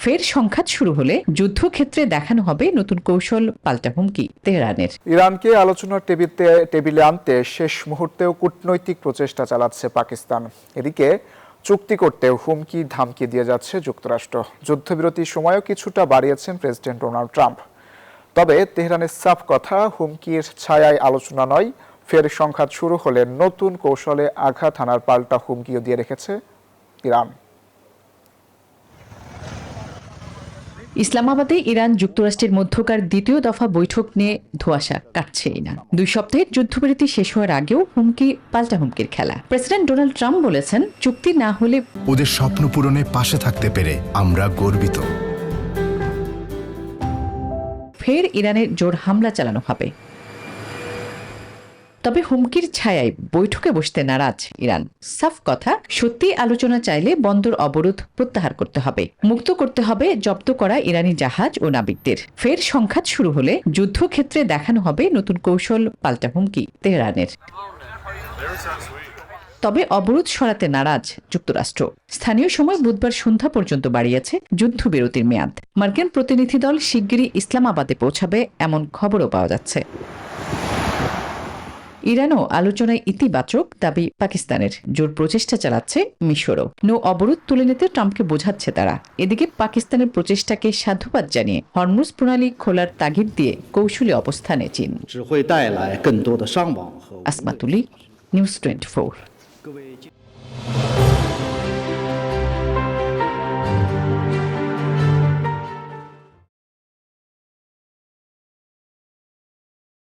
ফের সংঘাত শুরু হলে যুদ্ধক্ষেত্রে দেখানো হবে নতুন কৌশল, পাল্টা হুমকি তেহরানের। ইরানকে আলোচনার টেবিলে আনতে শেষ মুহূর্তেও কূটনৈতিক প্রচেষ্টা চালাচ্ছে পাকিস্তান। এদিকে চুক্তি করতেও হুমকি ধামকি দিয়ে যাচ্ছে যুক্তরাষ্ট্র। যুদ্ধবিরতির সময়ও কিছুটা বাড়িয়েছেন প্রেসিডেন্ট ডোনাল্ড ট্রাম্প। তবে তেহরানের সাফ কথা, হুমকির ছায়ায় আলোচনা নয়, ফের সংঘাত শুরু হলে নতুন কৌশলে আঘাত হানার পাল্টা হুমকিও দিয়ে রেখেছে ইরান। ইসলামাবাদে ইরান যুক্তরাষ্ট্রের মধ্যকার দ্বিতীয় দফা বৈঠক নিয়ে ধোঁয়াশা কাটছেই না। 2 সপ্তাহের যুদ্ধবিরতি শেষ হওয়ার আগেও হুমকি পাল্টা হুমকির খেলা। প্রেসিডেন্ট ডোনাল্ড ট্রাম্প বলেছেন, চুক্তি না হলে ওদের স্বপ্ন পূরণে পাশে থাকতে পেরে আমরা গর্বিত। ফের ইরানের জোর হামলা চালানো হবে। তবে হুমকির ছায়ায় বৈঠকে বসতে নারাজ ইরান। সাফ কথা, সত্যি আলোচনা চাইলে বন্দর অবরোধ প্রত্যাহার করতে হবে, মুক্ত করতে হবে জব্দ করা ইরানি জাহাজ ও নাবিকদের। ফের সংঘাত শুরু হলে যুদ্ধক্ষেত্রে দেখানো হবে নতুন কৌশল, পাল্টা হুমকি তেহরানের। তবে অবরোধ সরাতে নারাজ যুক্তরাষ্ট্র। স্থানীয় সময় বুধবার সন্ধ্যা পর্যন্ত বাড়িয়েছে যুদ্ধবিরতির মেয়াদ। মার্কিন প্রতিনিধি দল শিগগিরই ইসলামাবাদে পৌঁছাবে এমন খবরও পাওয়া যাচ্ছে। ইরানও আলোচনায় ইতিবাচক দাবি পাকিস্তানের। জোর প্রচেষ্টা চালাচ্ছে মিশরও। নৌ অবরোধ তুলে নিতে ট্রাম্পকে বোঝাচ্ছে তারা। এদিকে পাকিস্তানের প্রচেষ্টাকে সাধুবাদ জানিয়ে হরমুজ প্রণালী খোলার তাগিদ দিয়ে কৌশলী অবস্থানে চীন। আসমা তুলি, নিউজ 24।